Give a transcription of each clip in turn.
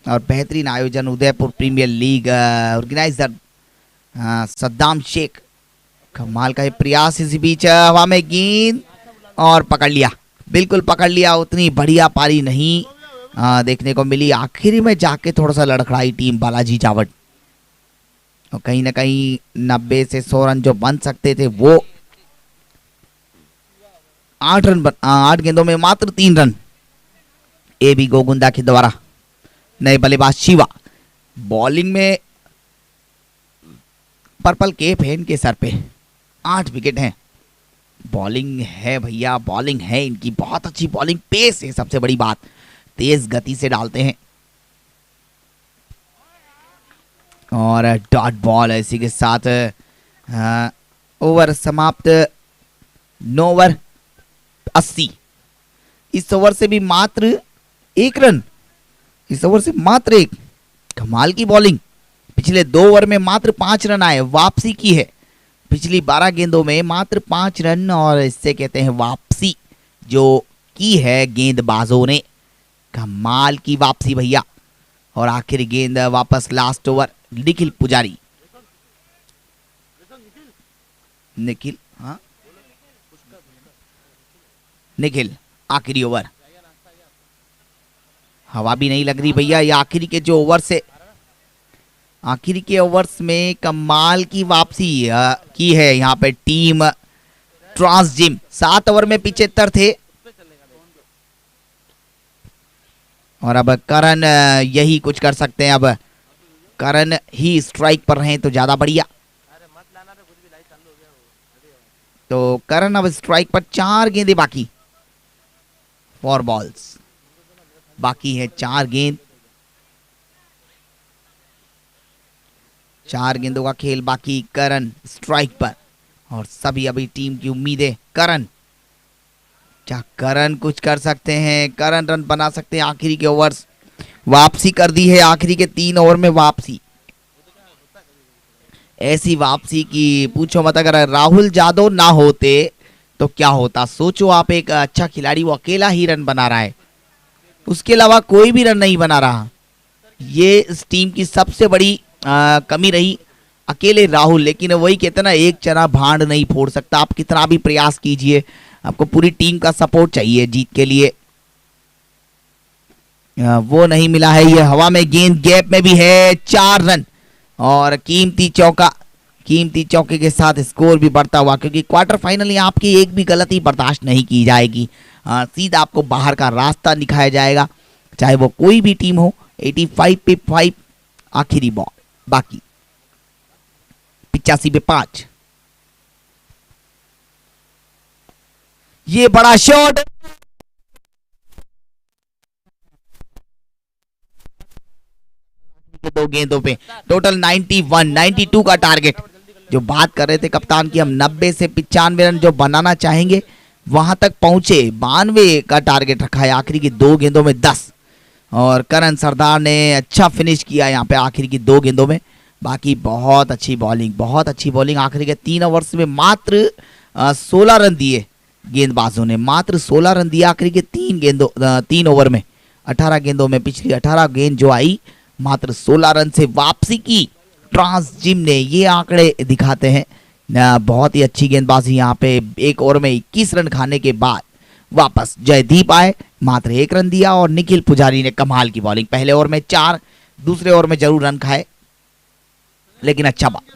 और बेहतरीन आयोजन Udaipur premier league organiser Saddam Sheikh. कमाल का ये प्रयास, इसी बीच हवा में गेंद और पकड़ लिया, बिल्कुल पकड़ लिया। उतनी बढ़िया पारी नहीं देखने को मिली, आखिरी में जाके थोड़ा सा लड़खड़ाई टीम बालाजी जावट। और कहीं ना कहीं 90 से 100 रन जो बन सकते थे वो 8 गेंदों में मात्र 3 रन। ए बी गोगुंदा के द्वारा। नए बल्लेबाज शिवा, बॉलिंग में पर्पल केप है इनके सर पे, 8 विकेट हैं। बॉलिंग है भैया, बॉलिंग है इनकी, बहुत अच्छी बॉलिंग, पेस है सबसे बड़ी बात, तेज गति से डालते हैं। और डॉट बॉल इसी के साथ ओवर समाप्त, 9 ओवर 80। इस ओवर से भी मात्र 1 रन, इस ओवर से मात्र 1। कमाल की बॉलिंग, पिछले 2 ओवर में मात्र 5 रन आए, वापसी की है पिछली 12 गेंदों में मात्र 5 रन, और इससे कहते हैं वापसी जो की है गेंदबाजों ने। कमाल की वापसी भैया। और आखिर गेंद वापस, लास्ट ओवर, निखिल पुजारी, निखिल, हाँ निखिल, आखिरी ओवर। हवा भी नहीं लग रही भैया, ये आखिरी के जो ओवर से, आखिरी के ओवर्स में कमाल की वापसी की है यहाँ पे टीम ट्रांस जिम। 7 ओवर में 75 थे, और अब करण यही कुछ कर सकते हैं। अब करण ही स्ट्राइक पर रहे तो ज्यादा बढ़िया। तो करण अब स्ट्राइक पर, 4 गेंदें बाकी, 4 बॉल्स बाकी है, 4 गेंद, 4 गेंदों का खेल बाकी। करण स्ट्राइक पर, और सभी अभी टीम की उम्मीदें करण, क्या करण कुछ कर सकते हैं? करण रन बना सकते हैं आखिरी के ओवर्स। वापसी कर दी है आखिरी के 3 ओवर में, वापसी, ऐसी वापसी की पूछो मत। अगर राहुल यादव ना होते तो क्या होता, सोचो आप, एक अच्छा खिलाड़ी, वो अकेला ही रन बना रहा है, उसके अलावा कोई भी रन नहीं बना रहा। ये इस टीम की सबसे बड़ी कमी रही, अकेले राहुल। लेकिन वही कहते ना, एक चना भांड नहीं फोड़ सकता, आप कितना भी प्रयास कीजिए, आपको पूरी टीम का सपोर्ट चाहिए जीत के लिए, वो नहीं मिला है। ये हवा में गेंद, गैप में भी है, 4 रन, और कीमती चौका, कीमती चौके के साथ स्कोर भी बढ़ता हुआ, क्योंकि क्वार्टर फाइनल में आपकी एक भी गलती बर्दाश्त नहीं की जाएगी, सीधा आपको बाहर का रास्ता दिखाया जाएगा, चाहे वो कोई भी टीम हो। 85 पे 5 आखिरी बॉल बाकी, 85 पे 5। ये बड़ा शॉट, दो गेंदों पे टोटल 91, 92 का टारगेट। जो बात कर रहे थे कप्तान की, हम 90 से 95 रन जो बनाना चाहेंगे वहां तक पहुंचे, 92 का टारगेट रखा है। आखिरी की 2 गेंदों में 10, और करण सरदार ने अच्छा फिनिश किया यहाँ पे आखिरी की 2 गेंदों में। बाकी बहुत अच्छी बॉलिंग, बहुत अच्छी बॉलिंग। आखिरी के 3 ओवर्स में मात्र 16 रन दिए गेंदबाजों ने, मात्र 16 रन दिए आखिरी के 3 ओवर में। 18 गेंदों में पिछली 18 गेंद जो आई, मात्र 16 रन से वापसी की ट्रांस जिम ने। ये आंकड़े दिखाते हैं बहुत ही अच्छी गेंदबाजी यहाँ पे। 1 ओवर में 21 रन खाने के बाद वापस जयदीप आए, मात्र 1 रन दिया, और निखिल पुजारी ने कमाल की बॉलिंग। पहले ओवर में 4, दूसरे ओवर में जरूर रन खाए, लेकिन अच्छा बॉल।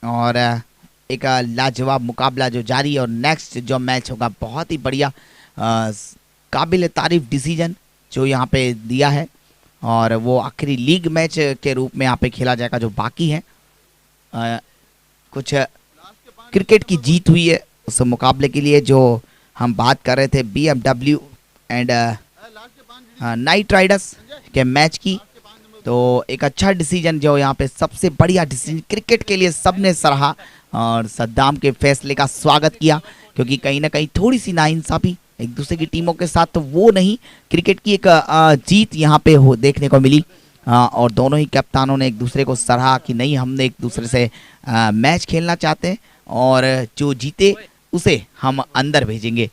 और एक लाजवाब मुकाबला जो जारी, और नेक्स्ट जो मैच होगा बहुत ही बढ़िया, काबिल तारीफ डिसीजन जो यहाँ पे दिया है, और वो आखिरी लीग मैच के रूप में यहाँ पे खेला जाएगा जो बाकी है। कुछ क्रिकेट की जीत हुई है उस मुकाबले के लिए जो हम बात कर रहे थे, BMW एंड नाइट राइडर्स के मैच की। तो एक अच्छा डिसीजन जो यहाँ पे, सबसे बढ़िया डिसीजन क्रिकेट के लिए सबने सराहा, और सद्दाम के फैसले का स्वागत किया, क्योंकि कहीं ना कहीं थोड़ी सी नाइंसाफी एक दूसरे की टीमों के साथ, तो वो नहीं, क्रिकेट की एक जीत यहाँ पे देखने को मिली। और दोनों ही कप्तानों ने एक दूसरे को सराहा कि नहीं, हमने एक दूसरे से मैच खेलना चाहते हैं, और जो जीते उसे हम अंदर भेजेंगे।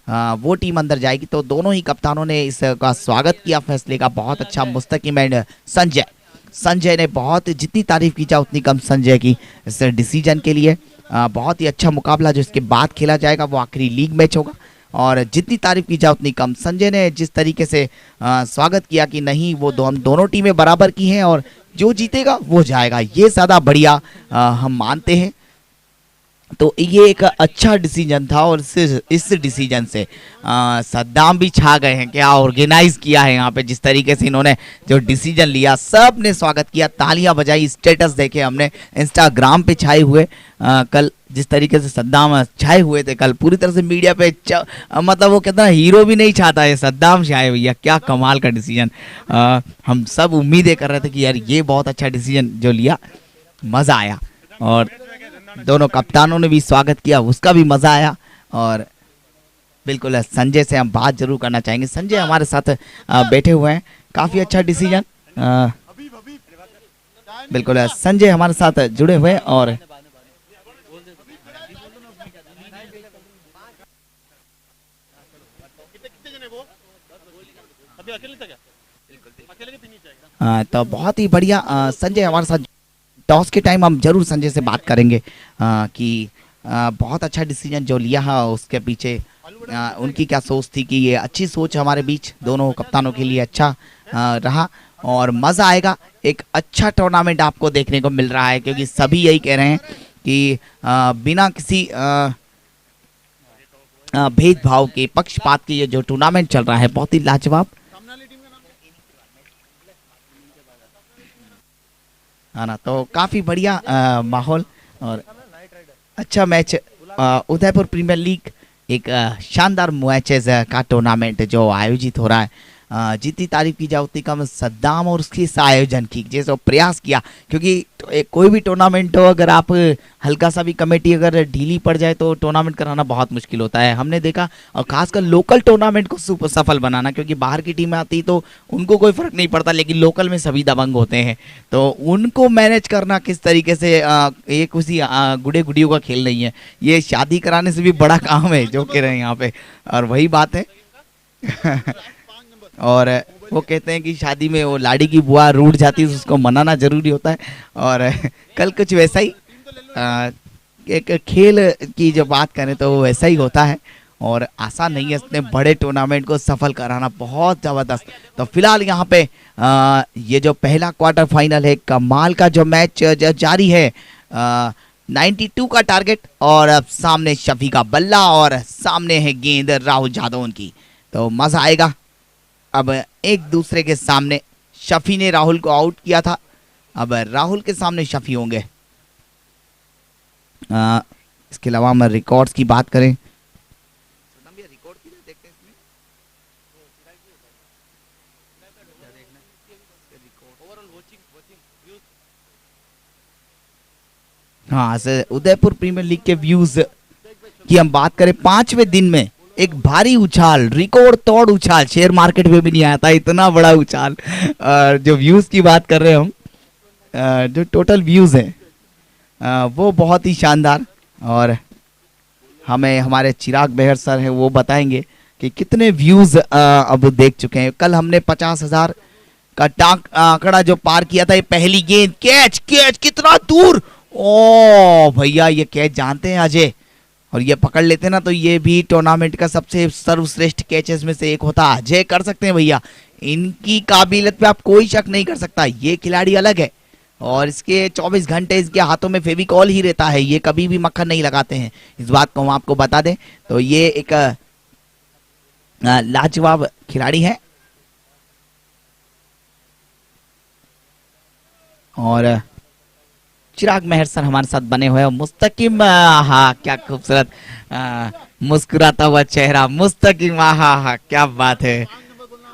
वो टीम अंदर जाएगी। तो दोनों ही कप्तानों ने इसका स्वागत किया फैसले का, बहुत अच्छा। मुस्तकिम एंड संजय ने बहुत, जितनी तारीफ की जाए उतनी कम संजय की इस डिसीजन के लिए। बहुत ही अच्छा मुकाबला जो इसके बाद खेला जाएगा वो आखिरी लीग मैच होगा, और जितनी तारीफ की जाए उतनी कम। संजय ने जिस तरीके से स्वागत किया कि नहीं, वो हम दोनों टीमें बराबर की हैं और जो जीतेगा वो जाएगा, ये ज़्यादा बढ़िया हम मानते हैं। तो ये एक अच्छा डिसीजन था, और इस डिसीजन से सद्दाम भी छा गए हैं। क्या ऑर्गेनाइज किया है यहाँ पे, जिस तरीके से इन्होंने जो डिसीजन लिया, सब ने स्वागत किया, तालियां बजाई। स्टेटस देखे हमने इंस्टाग्राम पे छाए हुए, कल जिस तरीके से सद्दाम छाए हुए थे, कल पूरी तरह से मीडिया पे मतलब वो कहता है हीरो भी नहीं चाहता है, सद्दाम छाए भैया। क्या कमाल का डिसीजन। हम सब उम्मीदें कर रहे थे कि यार ये बहुत अच्छा डिसीजन जो लिया, मज़ा आया। और दोनों कप्तानों ने भी स्वागत किया, उसका भी मजा आया। और बिल्कुल संजय से हम बात जरूर करना चाहेंगे। संजय हमारे साथ बैठे हुए हैं, काफी अच्छा डिसीजन। बिल्कुल संजय हमारे साथ जुड़े हुए हैं। और तो बहुत ही बढ़िया संजय हमारे साथ। टॉस के टाइम हम जरूर संजय से बात करेंगे कि बहुत अच्छा डिसीजन जो लिया है उसके पीछे उनकी क्या सोच थी, कि ये अच्छी सोच हमारे बीच दोनों कप्तानों के लिए अच्छा रहा, और मज़ा आएगा। एक अच्छा टूर्नामेंट आपको देखने को मिल रहा है, क्योंकि सभी यही कह रहे हैं कि बिना किसी भेदभाव के, पक्षपात के ये जो टूर्नामेंट चल रहा है बहुत ही लाजवाब है ना। तो काफ़ी बढ़िया माहौल और अच्छा मैच। उदयपुर प्रीमियर लीग एक शानदार मैचेस का टूर्नामेंट जो आयोजित हो रहा है। जितनी तारीफ की जाए उतनी कम सद्दाम और उसके इस आयोजन की, जैसे प्रयास किया, क्योंकि कोई भी टूर्नामेंट हो, अगर आप हल्का सा भी कमेटी अगर ढीली पड़ जाए तो टूर्नामेंट कराना बहुत मुश्किल होता है, हमने देखा। और खासकर लोकल टूर्नामेंट को सफल बनाना, क्योंकि बाहर की टीमें आती तो उनको कोई फर्क नहीं पड़ता, लेकिन लोकल में सभी दबंग होते हैं, तो उनको मैनेज करना किस तरीके से, ये किसी गुड़े गुड़ियों का खेल नहीं है, ये शादी कराने से भी बड़ा काम है जो कह रहे हैं यहाँ पे। और वही बात है और वो कहते हैं कि शादी में वो लाड़ी की बुआ रूठ जाती है, उसको मनाना जरूरी होता है। और कल कुछ वैसा ही एक खेल की जो बात करें तो वैसा ही होता है, और आसान नहीं है इतने बड़े टूर्नामेंट को सफल कराना, बहुत ज़बरदस्त। तो फिलहाल यहाँ पे ये जो पहला क्वार्टर फाइनल है, कमाल का जो मैच जारी है, 92 का टारगेट, और अब सामने शफी का बल्ला, और सामने है गेंद राहुल जादव उनकी। तो मज़ा आएगा। अब एक दूसरे के सामने शफी ने राहुल को आउट किया था, अब राहुल के सामने शफी होंगे। इसके अलावा हम रिकॉर्ड्स की बात करें, हाँ, उदयपुर प्रीमियर लीग के व्यूज की हम बात करें, 5वें दिन में एक भारी उछाल, रिकॉर्ड तोड़ उछाल, शेयर मार्केट में भी नहीं आया था इतना बड़ा उछाल। जो व्यूज की बात कर रहे हैं हम, जो टोटल व्यूज हैं वो बहुत ही शानदार, और हमें हमारे चिराग बेहर सर हैं वो बताएंगे कि कितने व्यूज अब देख चुके हैं। कल हमने 50,000 का आंकड़ा जो पार किया था, ये पहली गेंद, कैच कैच कितना दूर, ओ भैया ये कैच जानते हैं अजय, और ये पकड़ लेते ना तो ये भी टूर्नामेंट का सबसे सर्वश्रेष्ठ कैचेस में से एक होता। अजय कर सकते हैं भैया, इनकी काबिलियत पे आप कोई शक नहीं कर सकता, ये खिलाड़ी अलग है, और इसके 24 घंटे इसके हाथों में फेविकॉल ही रहता है, ये कभी भी मक्खन नहीं लगाते हैं, इस बात को हम आपको बता दें। तो ये एक लाजवाब खिलाड़ी है, और चिराग मेहर सर हमारे साथ बने हुए हैं। मुस्तकिम, हाँ क्या खूबसूरत मुस्कुराता हुआ चेहरा, मुस्तकिम, हाँ क्या बात है,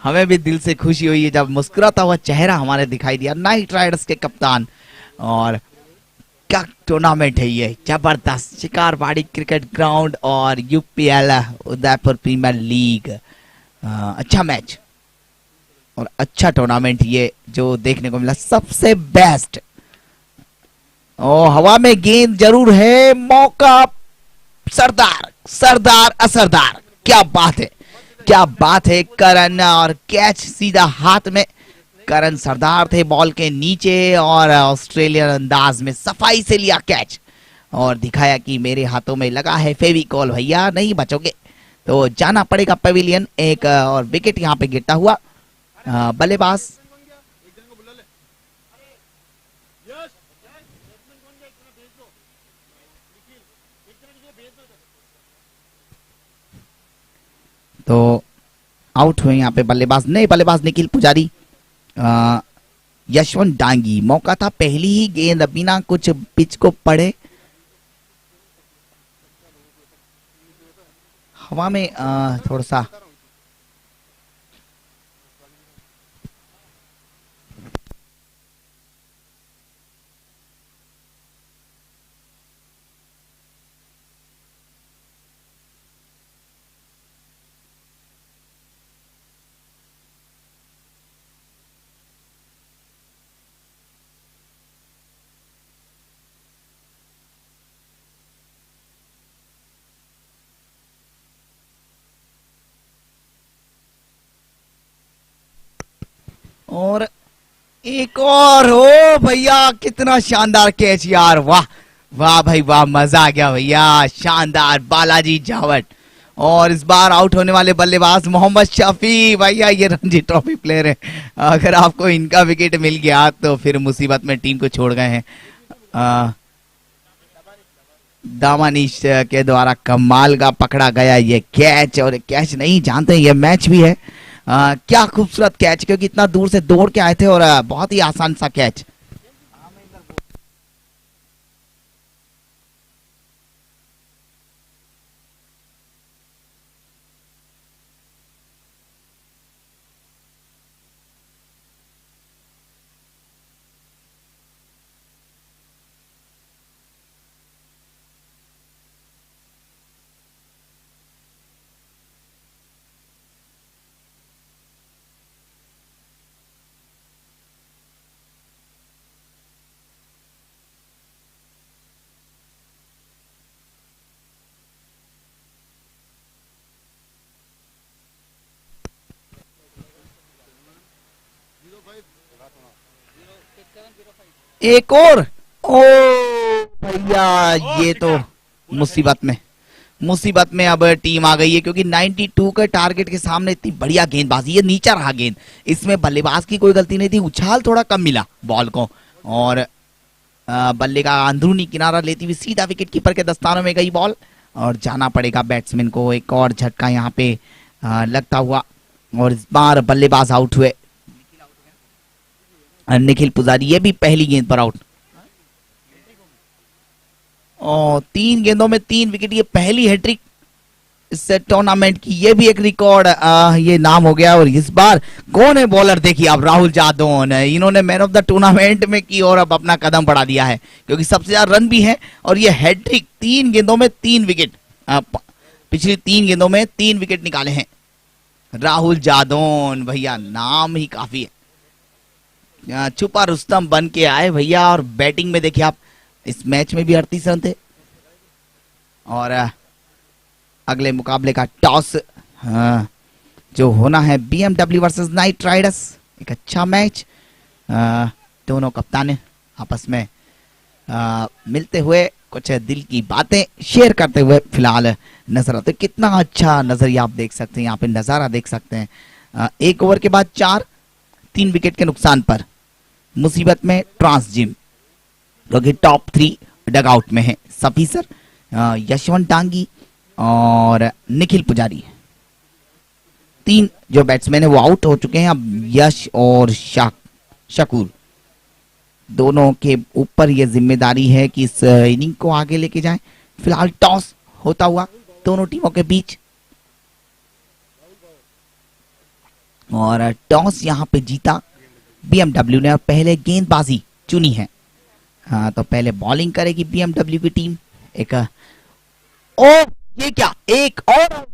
हमें भी दिल से खुशी हुई है जब मुस्कुराता हुआ चेहरा हमारे दिखाई दिया। नाइट राइडर्स के कप्तान, और क्या टूर्नामेंट है ये, जबरदस्त। शिकारवाड़ी क्रिकेट ग्राउंड और यूपीएल उदयपुर प्रीमियर लीग, अच्छा मैच और अच्छा टूर्नामेंट ये जो देखने को मिला, सबसे बेस्ट। ओ हवा में गेंद जरूर है, मौका सरदार सरदार असरदार, क्या बात है, क्या बात है करण, और कैच सीधा हाथ में। करण सरदार थे बॉल के नीचे और ऑस्ट्रेलियन अंदाज में सफाई से लिया कैच और दिखाया कि मेरे हाथों में लगा है फेविकॉल भैया, नहीं बचोगे। तो जाना पड़ेगा पवेलियन। एक और विकेट यहाँ पे गिरता हुआ। बल्लेबाज तो आउट हुए यहाँ पे बल्लेबाज, नए बल्लेबाज निखिल पुजारी, यशवंत डांगी। मौका था पहली ही गेंद बिना कुछ पिच को पड़े हवा में थोड़ा सा और एक और हो भैया, कितना शानदार कैच यार, वाह वाह भाई वाह, मजा आ गया भैया, शानदार बालाजी जावट। और इस बार आउट होने वाले बल्लेबाज मोहम्मद शफी भैया, ये रणजी ट्रॉफी प्लेयर है, अगर आपको इनका विकेट मिल गया तो फिर मुसीबत में टीम को छोड़ गए हैं। दामानीश के द्वारा कमाल का पकड़ा गया ये कैच, और कैच नहीं जानते ये मैच भी है। क्या खूबसूरत कैच, क्योंकि इतना दूर से दौड़ के आए थे और बहुत ही आसान सा कैच। एक और, ओ भैया ये तो मुसीबत में, मुसीबत में अब टीम आ गई है, क्योंकि 92 के टारगेट के सामने इतनी बढ़िया गेंदबाजी, ये नीचा रहा गेंद, इसमें बल्लेबाज की कोई गलती नहीं थी, उछाल थोड़ा कम मिला बॉल को, और बल्ले का अंदरूनी किनारा लेती हुई सीधा विकेट कीपर के दस्तानों में गई बॉल, और जाना पड़ेगा बैट्समैन को। एक और झटका यहाँ पे लगता हुआ, और इस बार बल्लेबाज आउट हुए निखिल पुजारी, ये भी पहली गेंद पर आउट। और 3 गेंदों में 3 विकेट, ये पहली हैट्रिक इस टूर्नामेंट की, ये भी एक रिकॉर्ड ये नाम हो गया। और इस बार कौन है बॉलर, देखिए आप, राहुल जादौन, इन्होंने मैन ऑफ द टूर्नामेंट में की और अब अपना कदम बढ़ा दिया है, क्योंकि सबसे ज्यादा रन भी है और ये हैट्रिक, 3 गेंदों में 3 विकेट, पिछली 3 गेंदों में 3 विकेट निकाले हैं राहुल जादौन भैया, नाम ही काफी है। छुपा रुस्तम बन के आए भैया, और बैटिंग में देखिए आप, इस मैच में भी 38 रन थे। और अगले मुकाबले का टॉस जो होना है बीएमडब्ल्यू वर्सेस नाइट राइडर्स, एक अच्छा मैच, दोनों कप्तान आपस में मिलते हुए कुछ दिल की बातें शेयर करते हुए फिलहाल नजर आते। कितना अच्छा नजरिया आप देख सकते हैं, यहाँ पे नजारा देख सकते हैं। 1 ओवर के बाद 3 विकेट के नुकसान पर मुसीबत में ट्रांस जिम, क्योंकि टॉप 3 डगआउट में है, सफी सर, यशवंत डांगी और निखिल पुजारी। 3 जो बैट्समैन है वो आउट हो चुके हैं। अब यश और शकूर दोनों के ऊपर ये जिम्मेदारी है कि इस इनिंग को आगे लेके जाएं। फिलहाल टॉस होता हुआ दोनों टीमों के बीच, और टॉस यहाँ पे जीता बीएमडब्ल्यू ने, और पहले गेंदबाजी चुनी है। हाँ, तो पहले बॉलिंग करेगी बीएमडब्ल्यू की टीम। एक ओ, ये क्या, एक और,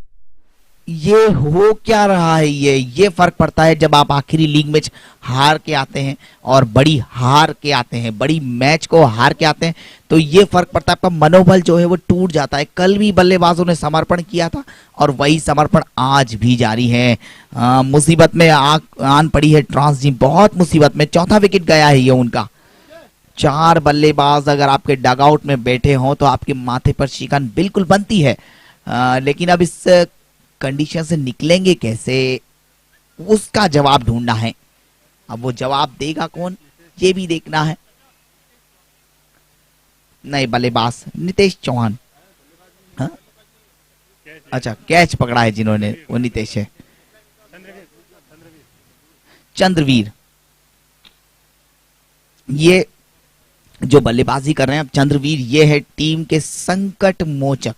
ये हो क्या रहा है, ये फर्क पड़ता है जब आप आखिरी लीग मैच हार के आते हैं और बड़ी हार के आते हैं, बड़ी मैच को हार के आते हैं, तो ये फर्क पड़ता है, आपका मनोबल जो है वो टूट जाता है। कल भी बल्लेबाजों ने समर्पण किया था और वही समर्पण आज भी जारी है। मुसीबत में आन पड़ी है ट्रांस जिम, बहुत मुसीबत में, चौथा विकेट गया है ये उनका। 4 बल्लेबाज अगर आपके डगआउट में बैठे हों तो आपके माथे पर शिकन बिल्कुल बनती है। लेकिन अब इस कंडीशन से निकलेंगे कैसे, उसका जवाब ढूंढना है। अब वो जवाब देगा कौन, ये भी देखना है। नए बल्लेबाज नितेश चौहान, हाँ? अच्छा, कैच पकड़ा है जिन्होंने, वो नितेश है। चंद्रवीर, ये जो बल्लेबाजी कर रहे हैं अब चंद्रवीर, ये है टीम के संकट मोचक।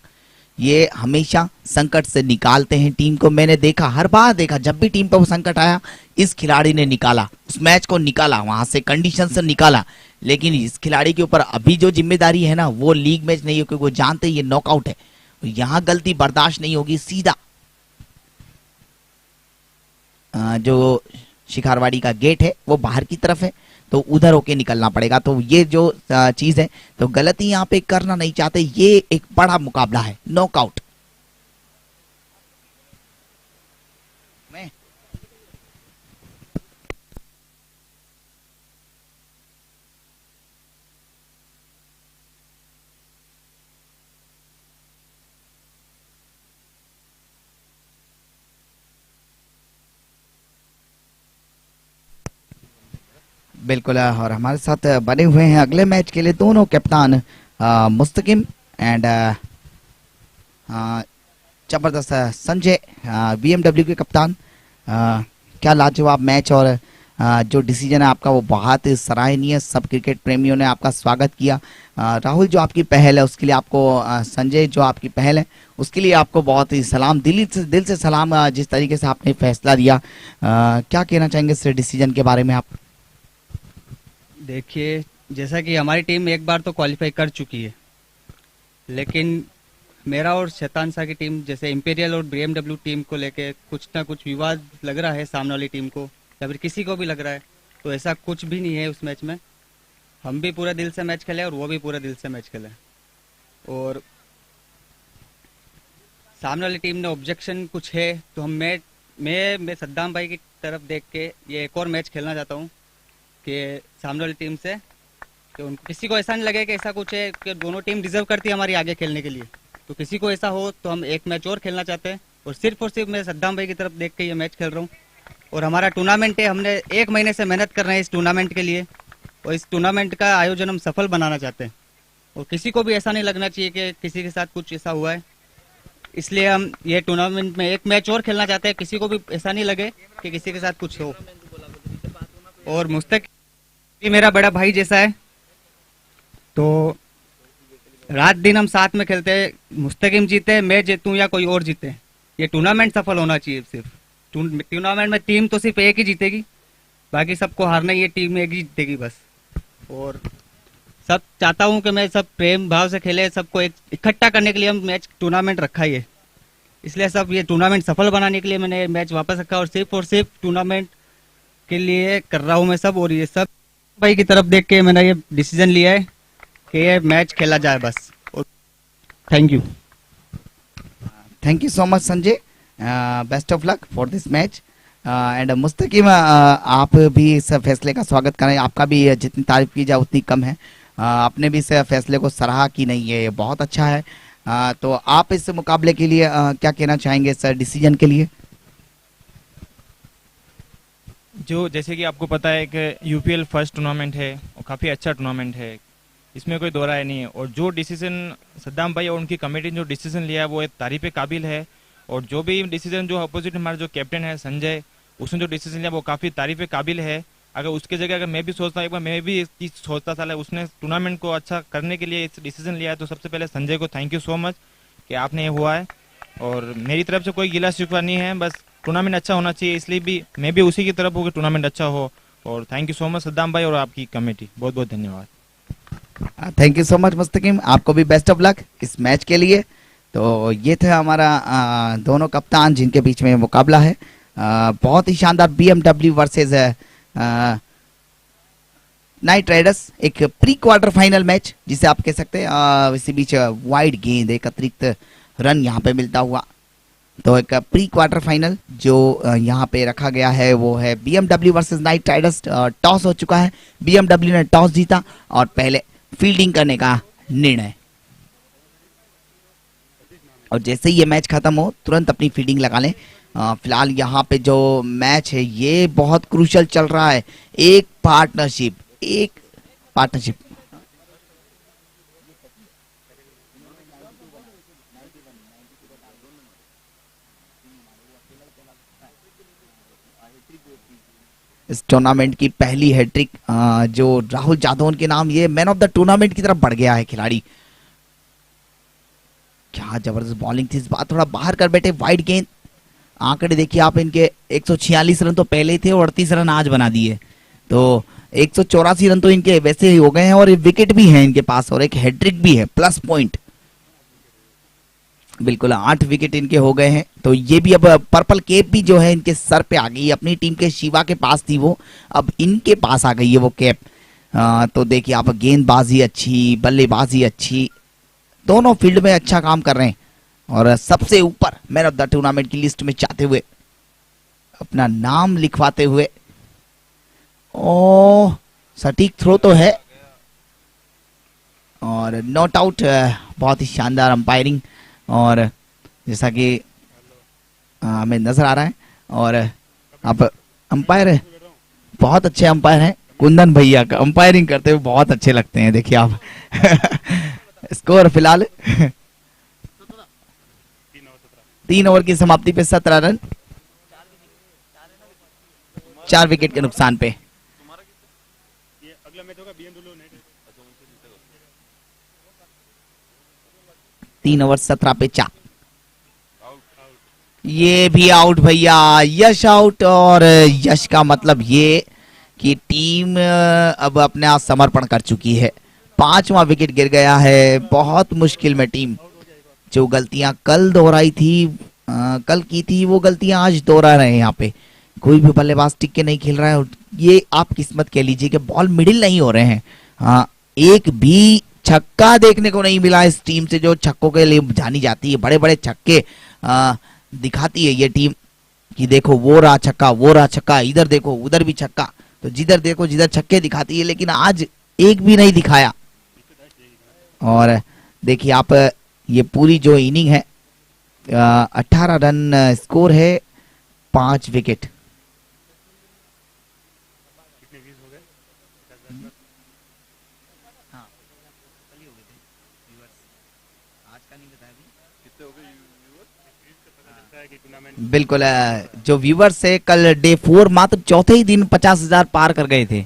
ये हमेशा संकट से निकालते हैं टीम को। मैंने देखा, हर बार देखा, जब भी टीम पर वो संकट आया इस खिलाड़ी ने निकाला, उस मैच को निकाला, वहां से कंडीशन से निकाला। लेकिन इस खिलाड़ी के ऊपर अभी जो जिम्मेदारी है ना, वो लीग मैच नहीं है, क्योंकि वो जानते हैं ये नॉकआउट है, यहां गलती बर्दाश्त नहीं होगी। सीधा जो शिखारवाड़ी का गेट है वो बाहर की तरफ है, तो उधर होके निकलना पड़ेगा। तो ये जो चीज है, तो गलती यहाँ पे करना नहीं चाहते। ये एक बड़ा मुकाबला है, नॉकआउट। बिल्कुल, और हमारे साथ बने हुए हैं अगले मैच के लिए दोनों कप्तान, मुस्तकिम एंड जबरदस्त संजय, बीएमडब्ल्यू के कप्तान। क्या लाजवाब मैच, और जो डिसीजन है आपका वो बहुत सराहनीय। सब क्रिकेट प्रेमियों ने आपका स्वागत किया। राहुल, जो आपकी पहल है उसके लिए आपको, संजय जो आपकी पहल है उसके लिए आपको बहुत ही सलाम, दिल से सलाम। जिस तरीके से आपने फैसला दिया, क्या कहना चाहेंगे इस डिसीजन के बारे में आप? देखिए, जैसा कि हमारी टीम एक बार तो क्वालिफाई कर चुकी है, लेकिन मेरा और शैतान शाह की टीम, जैसे इंपीरियल और बीएमडब्ल्यू टीम को लेके कुछ ना कुछ विवाद लग रहा है सामने वाली टीम को, या फिर किसी को भी लग रहा है। तो ऐसा कुछ भी नहीं है उस मैच में। हम भी पूरे दिल से मैच खेले और वो भी पूरे दिल से मैच खेले। और सामने वाली टीम ने ऑब्जेक्शन कुछ है, तो मैं सद्दाम भाई की तरफ देख के ये एक और मैच खेलना चाहता हूँ कि सामने वाली टीम से, कि किसी को ऐसा नहीं लगे कि ऐसा कुछ है कि दोनों टीम डिजर्व करती है हमारी आगे खेलने के लिए। तो किसी को ऐसा हो तो हम एक मैच और खेलना चाहते हैं, और सिर्फ मैं सद्दाम भाई की तरफ देख के ये मैच खेल रहा हूँ। और हमारा टूर्नामेंट है, हमने 1 महीने से मेहनत कर रहे हैं इस टूर्नामेंट के लिए, और इस टूर्नामेंट का आयोजन हम सफल बनाना चाहते हैं। और किसी को भी ऐसा नहीं लगना चाहिए कि किसी के साथ कुछ ऐसा हुआ है, इसलिए हम ये टूर्नामेंट में एक मैच और खेलना चाहते हैं। किसी को भी ऐसा नहीं लगे कि किसी के साथ कुछ हो। और मुस्तकिम मेरा बड़ा भाई जैसा है, तो रात दिन हम साथ में खेलते हैं। मुस्तकिम जीते, मैं जीतूं या कोई और जीते, ये टूर्नामेंट सफल होना चाहिए। सिर्फ टूर्नामेंट में टीम तो सिर्फ एक ही जीतेगी, बाकी सबको हारना ही है, टीम एक ही जीतेगी बस। और सब चाहता हूं कि मैं सब प्रेम भाव से खेले, सबको एक इकट्ठा करने के लिए हम मैच टूर्नामेंट रखा ही है। इसलिए सब ये टूर्नामेंट सफल बनाने के लिए मैंने मैच वापस रखा, और सिर्फ टूर्नामेंट के लिए कर रहा हूं मैं सब। और ये सब भाई की तरफ देख के मैंने ये डिसीजन लिया है कि ये मैच खेला जाए बस। Thank you so much Sanjay, best of luck for this match. And Mustakim, आप भी इस फैसले का स्वागत करें। आपका भी जितनी तारीफ की जाए उतनी कम है। आपने भी इस फैसले को सराहा कि नहीं, ये बहुत अच्छा है। तो आप इस मुकाबले के लिए क्या कहना चाहेंगे, इस डिसीजन के लिए? जो जैसे कि आपको पता है कि यूपीएल फर्स्ट टूर्नामेंट है और काफ़ी अच्छा टूर्नामेंट है, इसमें कोई दो राय नहीं है। और जो डिसीजन सद्दाम भाई और उनकी कमेटी ने जो डिसीजन लिया है वो एक तारीफ काबिल है। और जो भी डिसीजन जो अपोजिट हमारे जो कैप्टन है संजय, उसने जो डिसीजन लिया वो काफ़ी तारीफ काबिल है। अगर उसके जगह अगर मैं भी सोचता, एक बार मैं भी इस चीज़ सोचता था, उसने टूर्नामेंट को अच्छा करने के लिए डिसीजन लिया है, तो सबसे पहले संजय को थैंक यू सो मच कि आपने ये हुआ है। और मेरी तरफ से कोई गिला शिकवा नहीं है, बस टूर्नामेंट अच्छा होना चाहिए, इसलिए भी मैं भी उसी की तरफ हूँ कि टूर्नामेंट अच्छा हो। और thank you so much Saddam भाई और आपकी कमेटी, बहुत बहुत धन्यवाद। Thank you so much Mustakim, आपको भी बेस्ट ऑफ लक इस मैच के लिए। तो ये थे हमारा दोनों कप्तान जिनके बीच में मुकाबला है। बहुत ही शानदार बीएमडब्ल्यू वर्सेस नाइट राइडर्स, एक प्री क्वार्टर फाइनल मैच जिसे आप कह सकते हैं। इसी बीच वाइड गेंद, एक अतिरिक्त रन यहाँ पे मिलता हुआ। तो एक प्री क्वार्टर फाइनल जो यहाँ पे रखा गया है वो है BMW versus night Riders. Toss हो चुका है, बीएमडब्ल्यू ने टॉस जीता और पहले फील्डिंग करने का निर्णय। और जैसे ही ये मैच खत्म हो तुरंत अपनी फील्डिंग लगा लें। फिलहाल यहाँ पे जो मैच है ये बहुत क्रूशल चल रहा है। एक पार्टनरशिप इस टूर्नामेंट की पहली हैट्रिक जो राहुल जादौन के नाम, ये मैन ऑफ द टूर्नामेंट की तरफ बढ़ गया है खिलाड़ी। क्या जबरदस्त बॉलिंग थी इस बार, थोड़ा बाहर कर बैठे। वाइड गेंद, आंकड़े देखिए आप इनके 146 रन तो पहले थे और 38 रन आज बना दिए। तो 184 रन तो इनके वैसे ही हो गए हैं और विकेट भी है इनके पास और एक हैट्रिक भी है, प्लस पॉइंट। बिल्कुल 8 विकेट इनके हो गए हैं। तो ये भी अब पर्पल केप भी जो है इनके सर पे आ गई। अपनी टीम के शिवा के पास थी वो, अब इनके पास आ गई है वो कैप। तो देखिए आप, गेंदबाजी अच्छी, बल्लेबाजी अच्छी, दोनों फील्ड में अच्छा काम कर रहे हैं और सबसे ऊपर मैन ऑफ द टूर्नामेंट की लिस्ट में चाहते हुए अपना नाम लिखवाते हुए। ओ सटीक थ्रो तो है और नॉट आउट। बहुत ही शानदार अंपायरिंग और जैसा कि हमें नजर आ रहा है। और अब अंपायर बहुत अच्छे अंपायर हैं, कुंदन भैया का अंपायरिंग करते हुए बहुत अच्छे लगते हैं। देखिए आप स्कोर फिलहाल 3 ओवर की समाप्ति पे 17 रन, 4 विकेट के नुकसान पे। 3 ओवर 17 पे 4। ये भी आउट भैया, यश आउट। और यश का मतलब ये कि टीम अब अपना समर्पण कर चुकी है। 5वां विकेट गिर गया है। बहुत मुश्किल में टीम जो गलतियां कल दोहराई थी, कल की थी, वो गलतियां आज दोहरा रहे हैं। यहाँ पे कोई भी बल्लेबाज टिक के नहीं खेल रहा है। ये आप किस्मत कह लीजिए कि बॉल मिडिल नहीं हो रहे हैं। हाँ, एक भी छक्का देखने को नहीं मिला इस टीम से जो छक्कों के लिए जानी जाती है। बड़े बड़े छक्के दिखाती है ये टीम कि देखो वो रहा छक्का, वो रहा छक्का, इधर देखो उधर भी छक्का। तो जिधर देखो जिधर छक्के दिखाती है, लेकिन आज एक भी नहीं दिखाया। और देखिए आप, ये पूरी जो इनिंग है 18 रन स्कोर है, 5 विकेट। बिल्कुल, जो व्यूवर्स है कल डे 4 मात्र चौथे ही दिन 50,000 पार कर गए थे।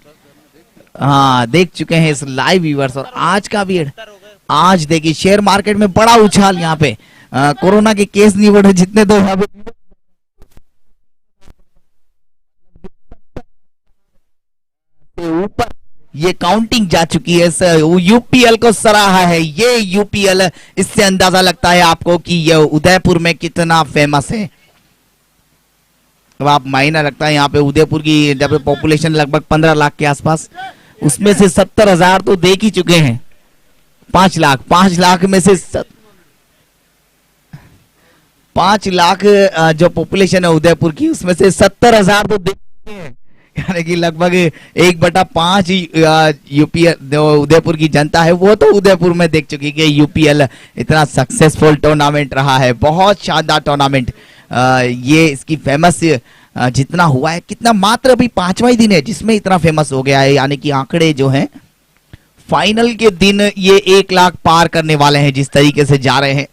हाँ, देख चुके हैं इस लाइव व्यूवर्स। और आज का भी, आज देखिए शेयर मार्केट में बड़ा उछाल। यहाँ पे कोरोना के केस नहीं बढ़े जितने तो ऊपर ये काउंटिंग जा चुकी है। यूपीएल को सराहा है ये यूपीएल। इससे अंदाजा लगता है आपको कि ये उदयपुर में कितना फेमस है। अब आप मायना लगता है यहाँ पे उदयपुर की जब पॉपुलेशन लगभग 15 लाख के आसपास, उसमें से 70,000 तो देख ही चुके हैं। 5 लाख में से 5 लाख जो पॉपुलेशन है उदयपुर की, उसमें से 70,000 तो देख चुके हैं। यानी कि लगभग 1/5 यूपीएल उदयपुर की जनता है वो तो उदयपुर में देख चुकी कि यूपीएल इतना सक्सेसफुल टूर्नामेंट रहा है। बहुत शानदार टूर्नामेंट। ये इसकी फेमस जितना हुआ है, कितना मात्र अभी 5वां ही दिन है जिसमें इतना फेमस हो गया है। यानी कि आंकड़े जो हैं फाइनल के दिन ये 1 लाख पार करने वाले हैं जिस तरीके से जा रहे हैं।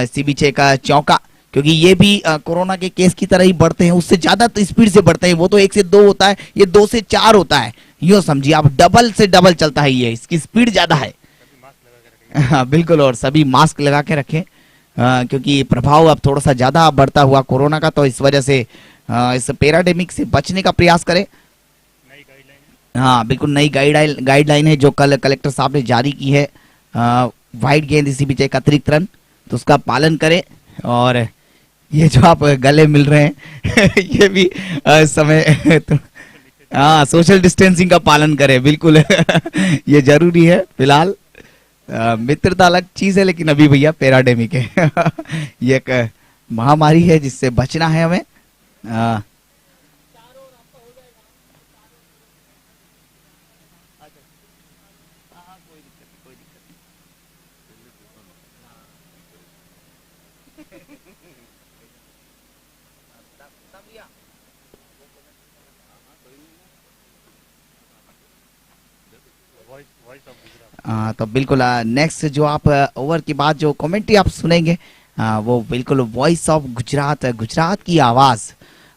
इसी बीच एक चौका, क्योंकि ये भी कोरोना के केस की तरह ही बढ़ते हैं, उससे ज्यादा तो स्पीड से बढ़ते हैं। वो तो 1 से 2 होता है, ये 2 से 4 होता है। यूं समझिए आप, डबल से डबल चलता है ये, इसकी स्पीड ज्यादा है। हाँ बिल्कुल, और सभी मास्क लगा के रखें क्योंकि प्रभाव अब थोड़ा सा ज्यादा बढ़ता हुआ कोरोना का, तो इस वजह से इस पैराडेमिक से बचने का प्रयास करें। हाँ बिल्कुल, नई गाइडलाइन है जो कल कलेक्टर साहब ने जारी की है। वाइड गेंद, इसी बीच एक अतिरिक्त रन। तो उसका पालन करें। और ये जो आप गले मिल रहे हैं ये भी समय तो हाँ सोशल डिस्टेंसिंग का पालन करें बिल्कुल ये जरूरी है फिलहाल। मित्रता अलग चीज है लेकिन अभी भैया पैराडेमिक है ये एक महामारी है जिससे बचना है हमें। अ, तो बिल्कुल नेक्स्ट जो आप ओवर के बाद जो कमेंट्री आप सुनेंगे वो बिल्कुल वॉइस ऑफ गुजरात, गुजरात की आवाज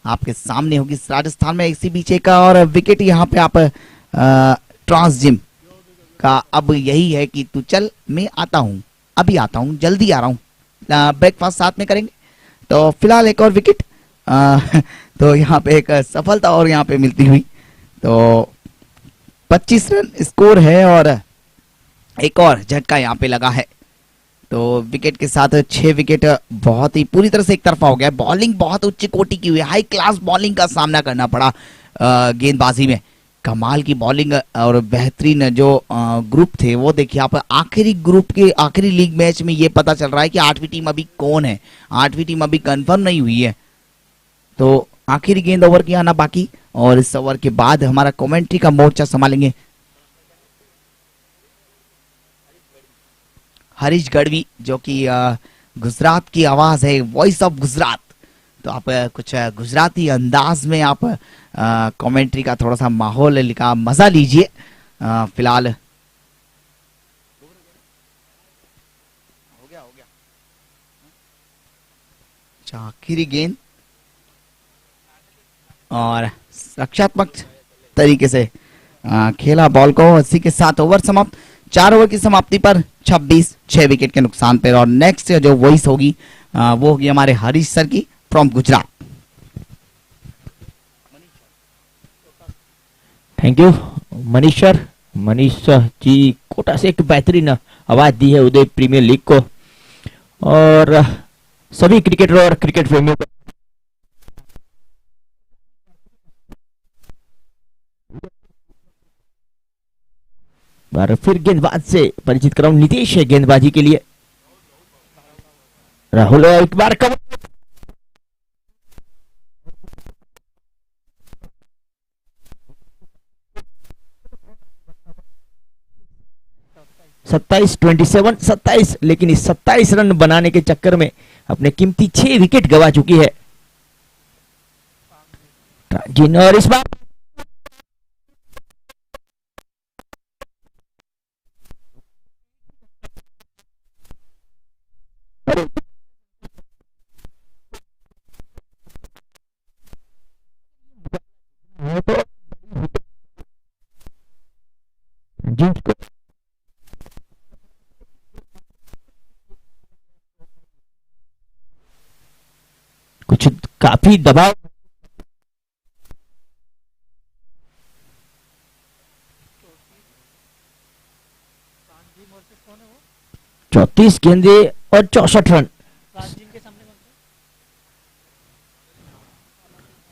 आपके सामने होगी। राजस्थान में इसी बीच एक और विकेट यहाँ पे आप ट्रांस जिम का अब यही है कि तू चल मैं आता हूँ, अभी आता हूँ, जल्दी आ रहा हूँ, ब्रेकफास्ट साथ में करेंगे। तो फिलहाल एक और विकेट तो यहाँ पे एक सफलता और यहाँ पे मिलती हुई। तो 25 रन स्कोर है और एक और झटका यहाँ पे लगा है। तो विकेट के साथ 6 विकेट बहुत ही पूरी तरह से एक तरफा हो गया। बॉलिंग बहुत उच्च कोटि की हुई, हाई क्लास बॉलिंग का सामना करना पड़ा गेंदबाजी में। कमाल की बॉलिंग और बेहतरीन जो ग्रुप थे वो देखिए आप। आखिरी ग्रुप के आखिरी लीग मैच में ये पता चल रहा है कि 8वीं टीम अभी कौन है, 8वीं टीम अभी कंफर्म नहीं हुई है। तो आखिरी गेंद ओवर की आना बाकी, और इस ओवर के बाद हमारा कमेंट्री का मोर्चा संभालेंगे हरीश गढ़वी जो कि गुजरात की आवाज है, वॉइस ऑफ गुजरात। तो आप कुछ गुजराती अंदाज में आप कमेंट्री का थोड़ा सा माहौल का मजा लीजिए। फिलहाल हो गया अच्छा, आखिरी गेंद और रक्षात्मक तरीके से खेला बॉल को। इसी के साथ ओवर समाप्त। 4 ओवर की समाप्ति पर 26, 6 विकेट के नुकसान पर। और नेक्स्ट जो वॉइस होगी वो होगी हमारे हरीश सर की from Gujarat. Thank you Manish sir. Manish ji Kota से एक बेहतरीन आवाज दी है उदय प्रीमियर लीग को, और सभी क्रिकेटर और क्रिकेट प्रेमियों को बार फिर गेंदबाज से परिचित कराऊं। नीतीश है गेंदबाजी के लिए। राहुल एक बार कम 27, लेकिन इस 27 रन बनाने के चक्कर में अपने कीमती 6 विकेट गवा चुकी है ट्रांजिन। और इस बार कुछ काफी दबाव 34 गेंदे और 64 रन।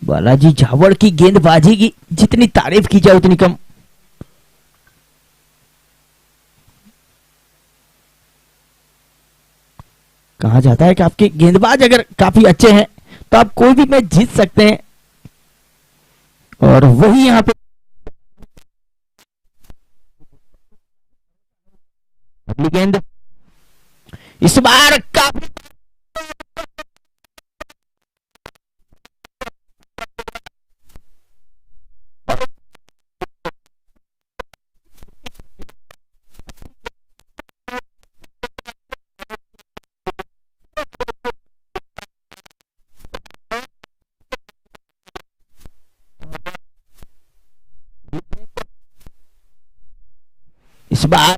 बालाजी झावड़ की गेंदबाजी की जितनी तारीफ की जाए उतनी कम। कहा जाता है कि आपके गेंदबाज अगर काफी अच्छे हैं तो आप कोई भी मैच जीत सकते हैं, और वही यहां पे अगली गेंद इस बार काफी इस बार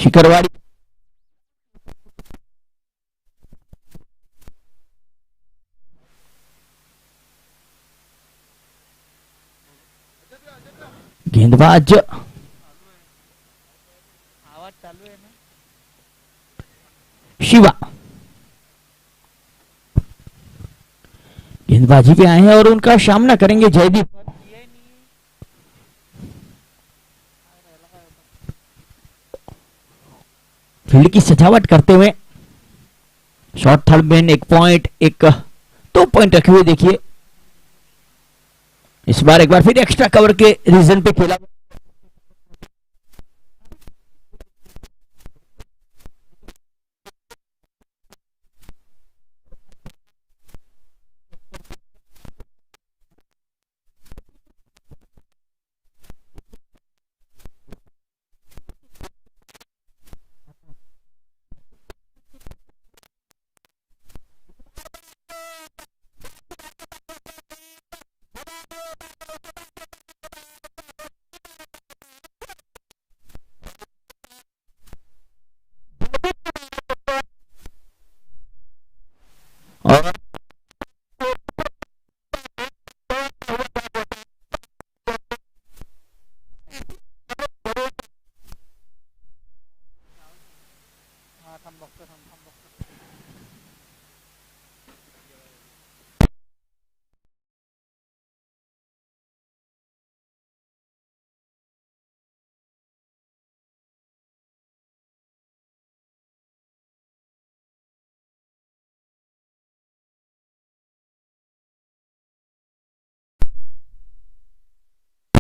शिखरवाड़ी गेंदबाज आवाज चालू है ना? शिवा गेंदबाजी पे आए हैं और उनका सामना करेंगे जयदीप। फील्ड की सजावट करते हुए short third man 1 point 2 point रखे हुए देखिए इस बार एक बार फिर एक्स्ट्रा कवर के रीजन पे खेला।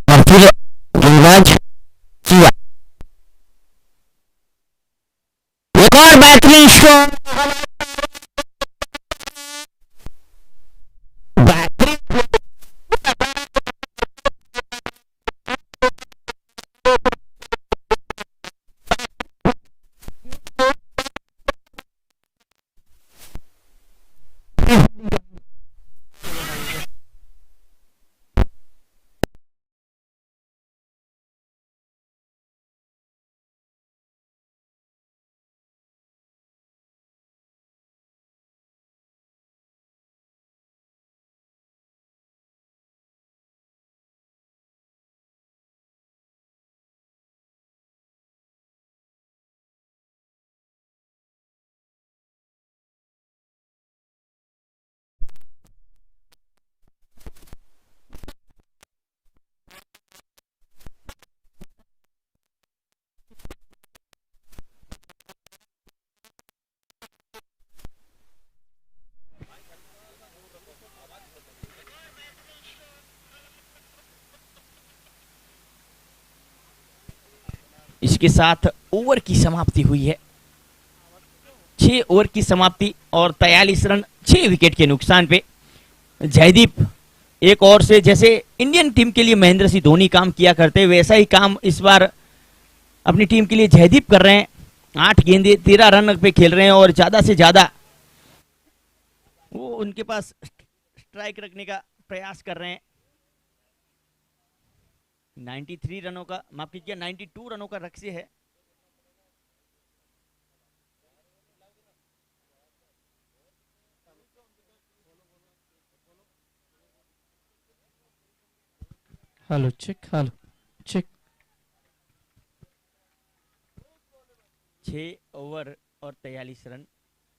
और फिर गेंदबाज शिवा एक और बेहतरीन शॉट बेहतरीन इसके साथ ओवर की समाप्ति हुई है 6 ओवर की समाप्ति और 43 रन 6 विकेट के नुकसान पे जयदीप एक और से जैसे इंडियन टीम के लिए महेंद्र सिंह धोनी काम किया करते वैसा ही काम इस बार अपनी टीम के लिए जयदीप कर रहे हैं 8 गेंदे 13 रन पे खेल रहे हैं और ज्यादा से ज्यादा वो उनके पास स्ट्राइक रखने का प्रयास कर रहे हैं 93 रनों का माफ कीजिए 92 रनों का लक्ष्य है हेलो चेक 6 ओवर और 43 रन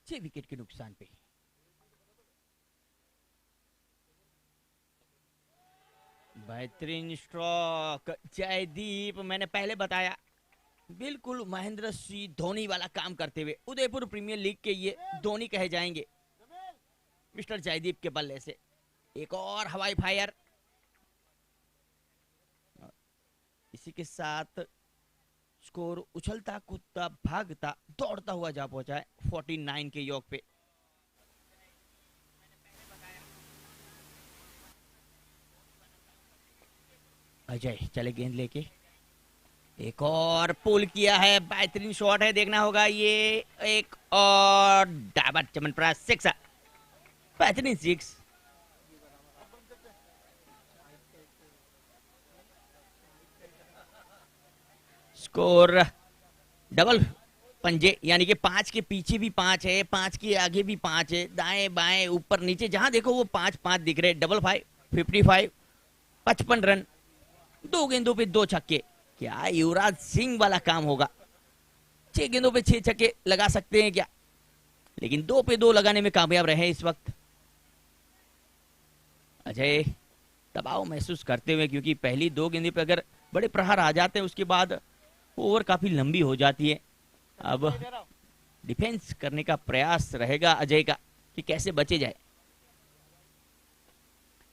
6 विकेट के नुकसान पे बेहतरीन स्ट्रोक जयदीप मैंने पहले बताया बिल्कुल महेंद्र सिंह धोनी वाला काम करते हुए उदयपुर प्रीमियर लीग के ये धोनी कहे जाएंगे मिस्टर जयदीप के बल्ले से एक और हवाई फायर इसी के साथ स्कोर उछलता कूदता भागता दौड़ता हुआ जा पहुंचा है 49 के योग पे अजय चले गेंद लेके एक और पुल किया है बेहतरीन शॉट है देखना होगा ये एक और डाबर चमनप्रास 6 बेहतरीन 6 स्कोर डबल पंजे, यानी कि 5 के पीछे भी 5 है, 5 के आगे भी 5 है, दाएं बाएं ऊपर नीचे जहां देखो वो 5 5 दिख रहे। डबल 5, 55, 55 रन, 2 गेंदों पे 2 छक्के। क्या युवराज सिंह वाला काम होगा? 6 गेंदों पे 6 छक्के लगा सकते हैं क्या? लेकिन 2 पे 2 लगाने में कामयाब रहे इस वक्त अजय। दबाव महसूस करते हुए, क्योंकि पहली 2 गेंदे पे अगर बड़े प्रहार आ जाते हैं उसके बाद ओवर काफी लंबी हो जाती है। अब डिफेंस करने का प्रयास रहेगा अजय का कि कैसे बचे जाए।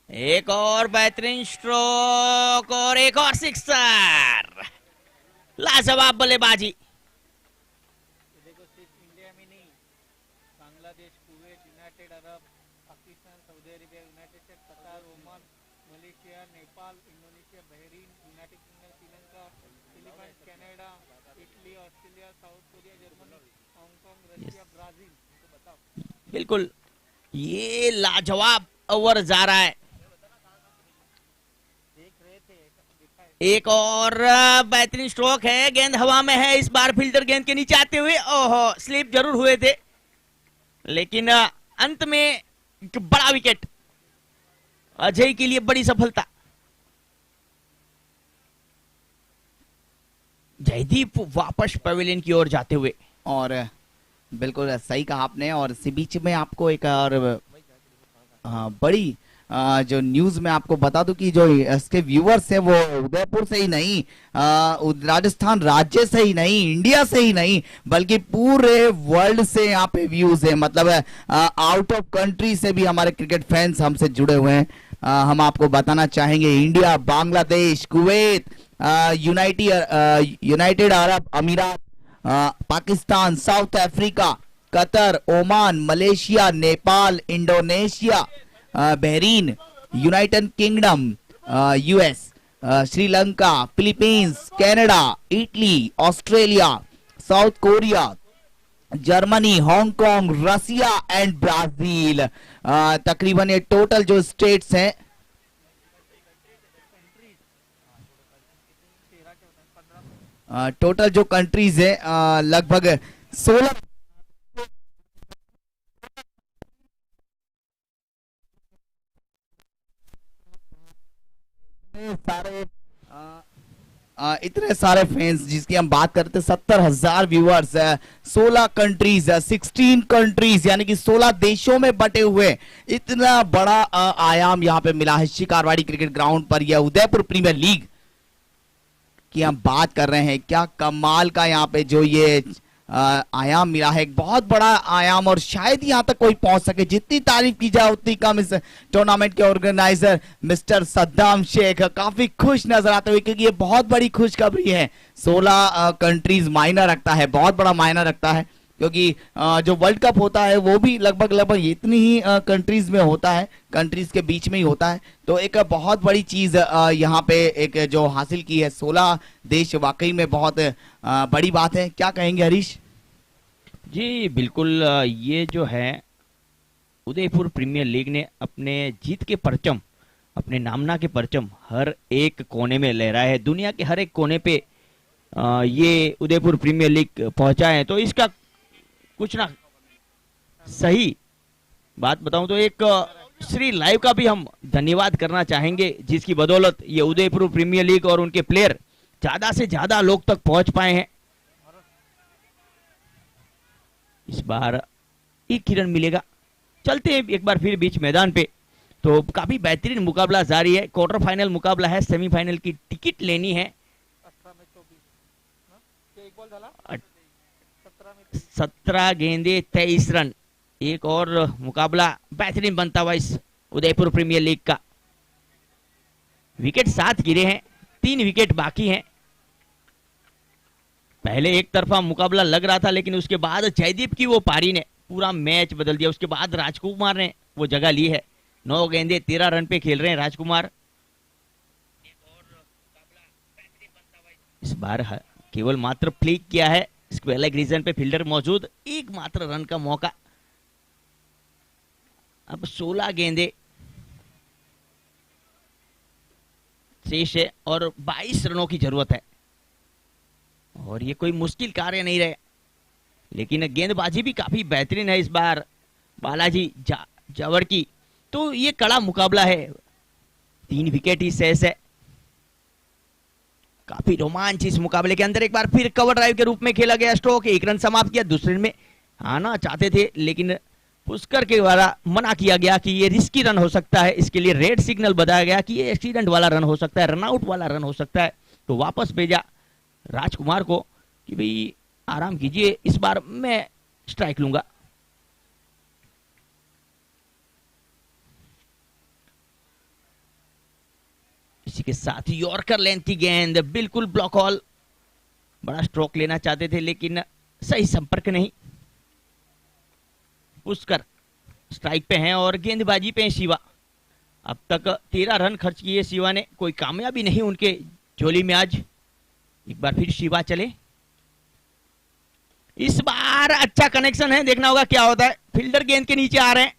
एक और बेहतरीन स्ट्रोक और एक और सिक्सर, लाजवाब बल्लेबाजी। देखो सिर्फ इंडिया में नहीं, Bangladesh, Kuwait, United Arab, Pakistan, Saudi Arabia, United State, Qatar, Oman, Malaysia, Nepal, Indonesia, Bahrain, United Kingdom, Sri Lanka, Philippines, Canada, Italy, Australia, South Korea, Germany, Hong Kong, Russia, Brazil. तो बताओ। बिल्कुल, ये लाजवाब ओवर जा रहा है। एक और बेहतरीन स्ट्रोक है, गेंद हवा में है, इस बार फील्डर गेंद के नीचे आते हुए ओहो स्लिप जरूर हुए थे, लेकिन अंत में एक बड़ा विकेट अजय के लिए, बड़ी सफलता। जयदीप वापस पवेलियन की ओर जाते हुए। और बिल्कुल सही कहा आपने। और इसी बीच में आपको एक और बड़ी जो न्यूज में आपको बता दूं कि जो इसके व्यूअर्स हैं वो उदयपुर से ही नहीं, राजस्थान राज्य से ही नहीं, इंडिया से ही नहीं, बल्कि पूरे वर्ल्ड से यहाँ पे व्यूज है। मतलब आउट ऑफ कंट्री से भी हमारे क्रिकेट फैंस हमसे जुड़े हुए हैं। हम आपको बताना चाहेंगे India, Bangladesh, Kuwait, United Arab Emirates, Pakistan, South Africa, Qatar, Oman, Malaysia, Nepal, Indonesia, Bahrain, United Kingdom, US, Sri Lanka, Philippines, Canada, Italy, Australia, South Korea, Germany, Hong Kong, Russia and Brazil. तकरीबन ये टोटल जो स्टेट्स हैं, टोटल जो कंट्रीज है लगभग 16 सारे इतने सारे फैंस जिसकी हम बात करते हैं, 70,000 व्यूअर्स, 16 कंट्रीज, 16 कंट्रीज, यानी कि 16 देशों में बटे हुए इतना बड़ा आयाम यहाँ पे मिला है शिकारवाड़ी क्रिकेट ग्राउंड पर। यह उदयपुर प्रीमियर लीग की हम बात कर रहे हैं। क्या कमाल का यहाँ पे जो ये आयाम मिला है, एक बहुत बड़ा आयाम, और शायद यहाँ तक कोई पहुंच सके। जितनी तारीफ की जाए उतनी कम। इस टूर्नामेंट के ऑर्गेनाइजर मिस्टर सद्दाम शेख काफी खुश नजर आते हुए, क्योंकि ये बहुत बड़ी खुशखबरी है। 16 कंट्रीज मायना रखता है, बहुत बड़ा मायना रखता है, क्योंकि जो वर्ल्ड कप होता है वो भी लगभग इतनी ही कंट्रीज में होता है, कंट्रीज के बीच में ही होता है। तो एक बहुत बड़ी चीज यहाँ पे एक जो हासिल की है 16 देश, वाकई में बहुत बड़ी बात है। क्या कहेंगे हरीश जी? बिल्कुल, ये जो है उदयपुर प्रीमियर लीग ने अपने जीत के परचम, अपने नामना के परचम हर एक कोने में लहराए है। दुनिया के हर एक कोने पे ये उदयपुर प्रीमियर लीग पहुंचा है। तो इसका कुछ ना सही बात बताऊं तो एक श्री लाइव का भी हम धन्यवाद करना चाहेंगे, जिसकी बदौलत ये उदयपुर प्रीमियर लीग और उनके प्लेयर ज्यादा से ज्यादा लोग तक पहुंच पाए हैं। इस बार एक ही रन मिलेगा। चलते हैं एक बार फिर बीच मैदान पे। तो काफी बेहतरीन मुकाबला जारी है। क्वार्टर फाइनल मुकाबला है, सेमीफाइनल की टिकट लेनी है। 17 गेंदे 23 रन। एक और मुकाबला बेहतरीन बनता हुआ इस उदयपुर प्रीमियर लीग का। विकेट 7 गिरे हैं, 3 विकेट बाकी हैं। पहले एक तरफा मुकाबला लग रहा था, लेकिन उसके बाद जयदीप की वो पारी ने पूरा मैच बदल दिया। उसके बाद राजकुमार ने वो जगह ली है। 9 गेंदे 13 रन पे खेल रहे हैं राजकुमार। इस बार केवल मात्र फ्लिक किया है, स्क्वायर लेग रीजन पे फील्डर मौजूद, एक मात्र रन का मौका। अब 16 गेंदे शेष है और 22 रनों की जरूरत है। और ये कोई मुश्किल कार्य नहीं रहे, लेकिन गेंदबाजी भी काफी बेहतरीन है इस बार बालाजी जावड़ की। तो ये कड़ा मुकाबला है, 3 विकेट ही शेष है। काफी रोमांच इस मुकाबले के अंदर। एक बार फिर कवर ड्राइव के रूप में खेला गया स्ट्रोक, 1 रन समाप्त किया। दूसरे में आना चाहते थे लेकिन पुष्कर के द्वारा मना किया गया कि ये रिस्की रन हो सकता है, इसके लिए रेड सिग्नल बताया गया कि ये एक्सीडेंट वाला रन हो सकता है, रनआउट वाला रन हो सकता है। तो वापस भेजा राजकुमार को कि भाई आराम कीजिए, इस बार मैं स्ट्राइक लूंगा। इसी के साथ यॉर्कर लेंथी गेंद, बिल्कुल ब्लॉक हॉल। बड़ा स्ट्रोक लेना चाहते थे लेकिन सही संपर्क नहीं। पुष्कर स्ट्राइक पे हैं और गेंदबाजी पे हैं शिवा। अब तक 13 रन खर्च किए शिवा ने, कोई कामयाबी नहीं उनके झोली में आज। एक बार फिर शिवा चले, इस बार अच्छा कनेक्शन है, देखना होगा क्या होता है। फील्डर गेंद के नीचे आ रहे हैं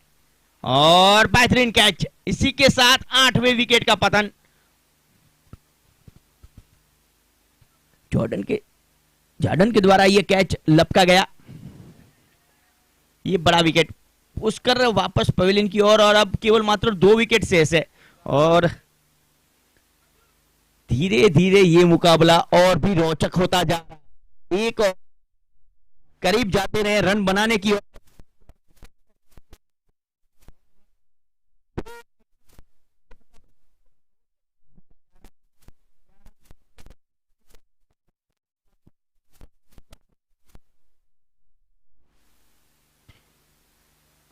और बेहतरीन कैच। इसी के साथ 8वें विकेट का पतन। जॉर्डन के द्वारा यह कैच लपका गया। ये बड़ा विकेट। पुष्कर वापस पवेलियन की ओर और अब केवल मात्र 2 विकेट शेष है और धीरे धीरे ये मुकाबला और भी रोचक होता जा रहा है। एक और करीब जाते रहे रन बनाने की ओर।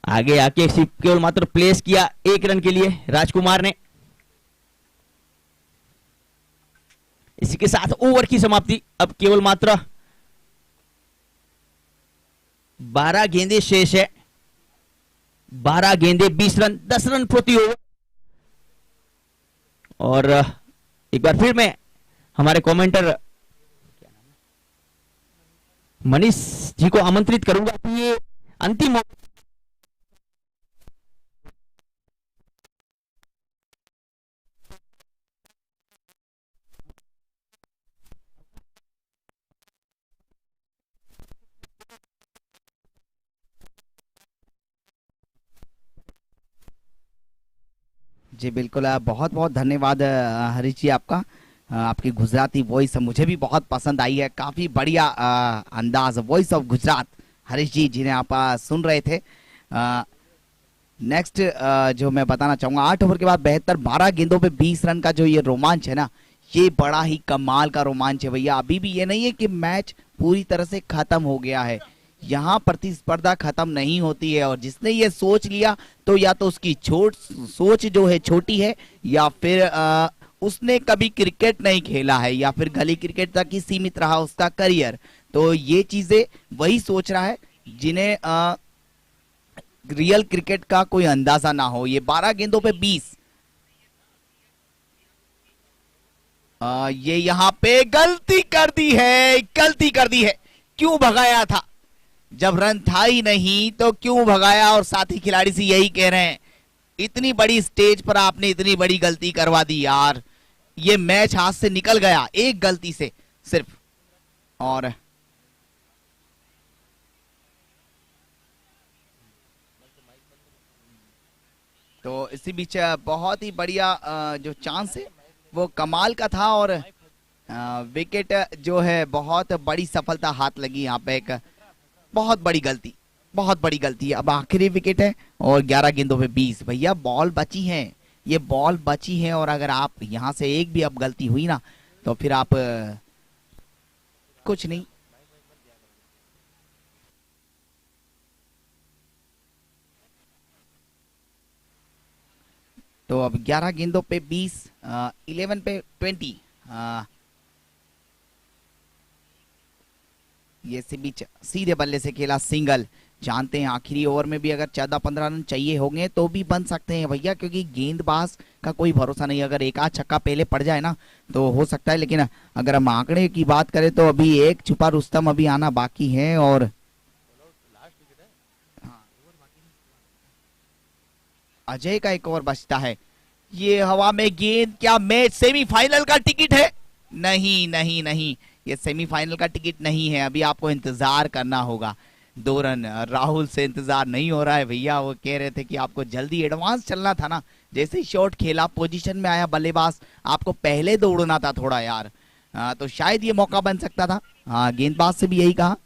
आगे आके सिर्फ केवल मात्र प्लेस किया 1 रन के लिए राजकुमार ने। इसी के साथ ओवर की समाप्ति। अब केवल मात्र 12 गेंदें शेष है। 12 गेंदें 20 रन, 10 रन प्रति ओवर। और एक बार फिर मैं हमारे कमेंटर मनीष जी को आमंत्रित करूंगा कि ये अंतिम जी बिल्कुल, बहुत बहुत धन्यवाद हरीश जी आपका। आपकी गुजराती वॉइस मुझे भी बहुत पसंद आई है, काफ़ी बढ़िया अंदाज, वॉइस ऑफ गुजरात हरीश जी जिन्हें आप सुन रहे थे। नेक्स्ट जो मैं बताना चाहूँगा, 8 ओवर के बाद 72, 12 गेंदों पे 20 रन का जो ये रोमांच है ना, ये बड़ा ही कमाल का रोमांच है भैया। अभी भी ये नहीं है कि मैच पूरी तरह से खत्म हो गया है, यहाँ प्रतिस्पर्धा खत्म नहीं होती है। और जिसने ये सोच लिया तो या तो उसकी सोच जो है छोटी है, या फिर उसने कभी क्रिकेट नहीं खेला है, या फिर गली क्रिकेट तक ही सीमित रहा उसका करियर। तो ये चीजें वही सोच रहा है जिन्हें रियल क्रिकेट का कोई अंदाजा ना हो। ये 12 गेंदों पे 20, ये यहाँ पे गलती कर दी है, गलती कर दी है। क्यों भगाया था जब रन था ही नहीं, तो क्यों भगाया? और साथी खिलाड़ी से यही कह रहे हैं, इतनी बड़ी स्टेज पर आपने इतनी बड़ी गलती करवा दी यार। ये मैच हाथ से निकल गया एक गलती से सिर्फ। और तो इसी बीच बहुत ही बढ़िया जो चांस है वो कमाल का था, और विकेट जो है बहुत बड़ी सफलता हाथ लगी यहाँ पे। एक बहुत बड़ी गलती, बहुत बड़ी गलती। अब आखिरी विकेट है और 11 गेंदों पे 20। भैया बॉल बची है, ये बॉल बची है, और अगर आप यहाँ से एक भी अब गलती हुई ना तो फिर आप कुछ नहीं। तो अब 11 गेंदों पे 20, 11 पे 20। ये से बीच सीधे बल्ले से खेला सिंगल। जानते हैं आखिरी ओवर में भी अगर 14-15 रन चाहिए होंगे तो भी बन सकते हैं भैया, क्योंकि गेंदबाज का कोई भरोसा नहीं। अगर एक आध छक्का पहले पड़ जाए ना तो हो सकता है, लेकिन अगर हम आंकड़े की बात करें तो अभी एक छुपा रुस्तम अभी आना बाकी है। और अजय का एक ओवर बचता है। ये हवा में गेंद, क्या मैच सेमीफाइनल का टिकट है? नहीं नहीं नहीं, ये सेमीफाइनल का टिकट नहीं है, अभी आपको इंतजार करना होगा। 2 रन राहुल से इंतजार नहीं हो रहा है भैया, वो कह रहे थे कि आपको जल्दी एडवांस चलना था ना, जैसे ही शॉट खेला पोजीशन में आया बल्लेबाज, आपको पहले दौड़ना था थोड़ा यार, तो शायद ये मौका बन सकता था। हाँ, गेंदबाज से भी यही कहा।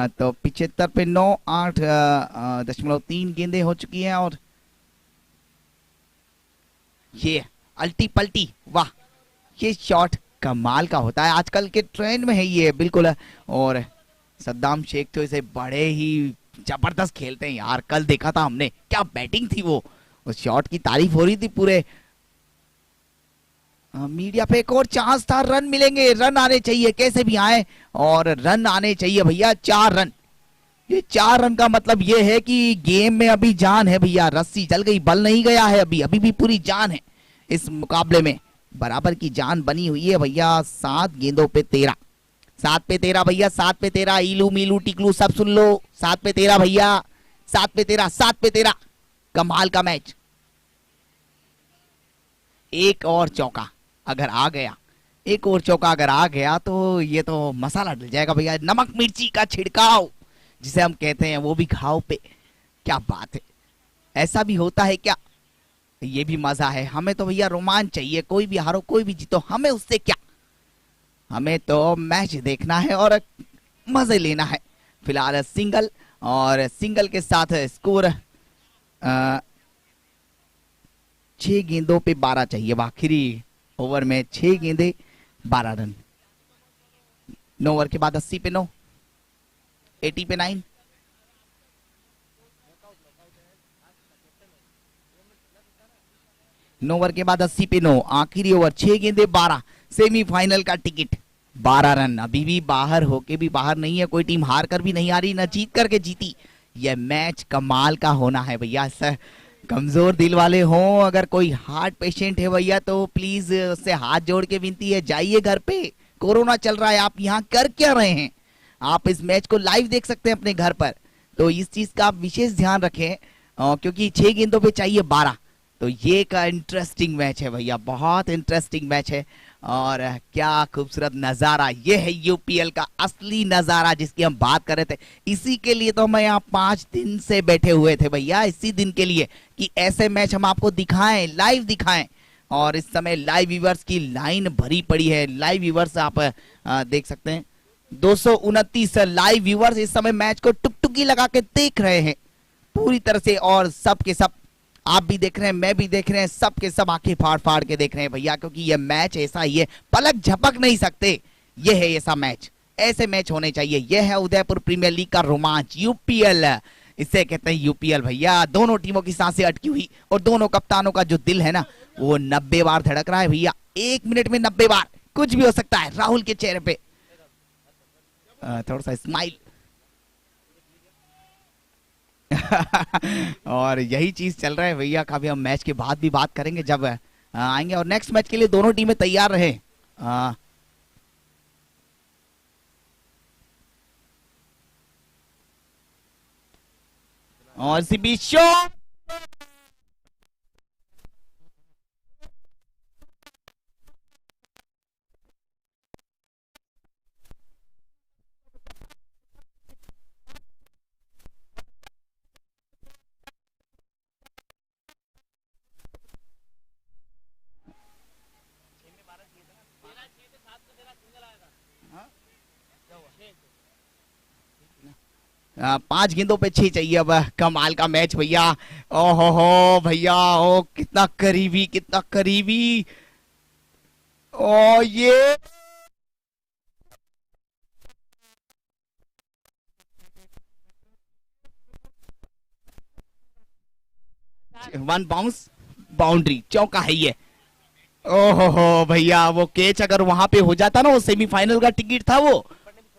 तो 75 पे 9, 8.3 गेंदें हो चुकी हैं और ये अल्टी पल्टी, वाह ये शॉट कमाल का होता है, आजकल के ट्रेंड में है ये बिल्कुल। और सद्दाम शेख तो इसे बड़े ही जबरदस्त खेलते हैं यार, कल देखा था हमने, क्या बैटिंग थी वो, उस शॉट की तारीफ हो रही थी पूरे मीडिया पे। एक और चांस था, रन मिलेंगे, रन आने चाहिए कैसे भी आए, और रन आने चाहिए भैया, 4 रन। ये 4 रन का मतलब ये है कि गेम में अभी जान है भैया, रस्सी चल गई, बल नहीं गया है, अभी भी पूरी जान है इस मुकाबले में, बराबर की जान बनी हुई है भैया। 7 गेंदों पे 13, 7 पे 13 भैया, 7 पे 13, इलू मिलू टिकलू सब सुन लो, 7 पे 13 भैया, 7 पे 13, 7 पे 13, कमाल का मैच। एक और चौका अगर आ गया, एक और चौका अगर आ गया तो ये तो मसाला डल जाएगा भैया, नमक मिर्ची का छिड़काव जिसे हम कहते हैं, वो भी घाव पे, क्या बात है, ऐसा भी होता है क्या, ये भी मजा है। हमें तो भैया रोमांच चाहिए, कोई भी हारो कोई भी जीतो हमें उससे क्या, हमें तो मैच देखना है और मजे लेना है। फिलहाल सिंगल, और सिंगल के साथ स्कोर 6 गेंदों पे 12 चाहिए, आखिरी ओवर में 6 गेंदे 12 रन। 9 ओवर के बाद 80 पे 9, 80 पे 9, ओवर के बाद 80 पे 9, आखिरी ओवर 6 गेंदे 12, सेमीफाइनल का टिकट 12 रन। अभी भी बाहर होके भी बाहर नहीं है, कोई टीम हार कर भी नहीं आ रही, ना जीत करके जीती, यह मैच कमाल का होना है भैया। कमजोर दिल वाले हों, अगर कोई हार्ट पेशेंट है भैया तो प्लीज उससे हाथ जोड़ के विनती है, जाइए घर पे, कोरोना चल रहा है, आप यहाँ कर क्या रहे हैं, आप इस मैच को लाइव देख सकते हैं अपने घर पर, तो इस चीज का आप विशेष ध्यान रखें, क्योंकि 6 गेंदों पे चाहिए 12, तो ये का इंटरेस्टिंग मैच है भैया, बहुत इंटरेस्टिंग मैच है। और क्या खूबसूरत नजारा, ये है यूपीएल का असली नजारा जिसकी हम बात कर रहे थे, इसी के लिए तो हम यहाँ 5 दिन से बैठे हुए थे भैया, इसी दिन के लिए कि ऐसे मैच हम आपको दिखाएं, लाइव दिखाएं। और इस समय लाइव व्यूअर्स की लाइन भरी पड़ी है, लाइव व्यूअर्स आप देख सकते हैं 229 लाइव व्यूअर्स इस समय मैच को टुकटुकी लगा के देख रहे हैं पूरी तरह से, और सब के सब आप भी देख रहे हैं, मैं भी देख रहे हैं, सब के सब आंखें फाड़ फाड़ के देख रहे हैं भैया, क्योंकि ये मैच ऐसा ही है, पलक झपक नहीं सकते, ये है ऐसा मैच, ऐसे मैच होने चाहिए। ये है उदयपुर प्रीमियर लीग का रोमांच, यूपीएल, इसे कहते हैं यूपीएल भैया। दोनों टीमों की सांसें अटकी हुई और दोनों कप्तानों का जो दिल है ना वो 90 बार धड़क रहा है भैया, 1 मिनट में 90 बार, कुछ भी हो सकता है। राहुल के चेहरे पे थोड़ा सा स्माइल और यही चीज चल रहा है भैया, काफी हम मैच के बाद भी बात करेंगे जब आएंगे, और नेक्स्ट मैच के लिए दोनों टीमें तैयार रहे। और सीबी शो पांच गेंदों पे 6 चाहिए अब, कमाल का मैच भैया। ओहो हो भैया, ओ कितना करीबी, कितना करीबी, ओ ये वन बाउंस, बाउंड्री, चौका है ये। ओहो हो भैया, वो कैच अगर वहां पे हो जाता ना, वो सेमीफाइनल का टिकट था वो,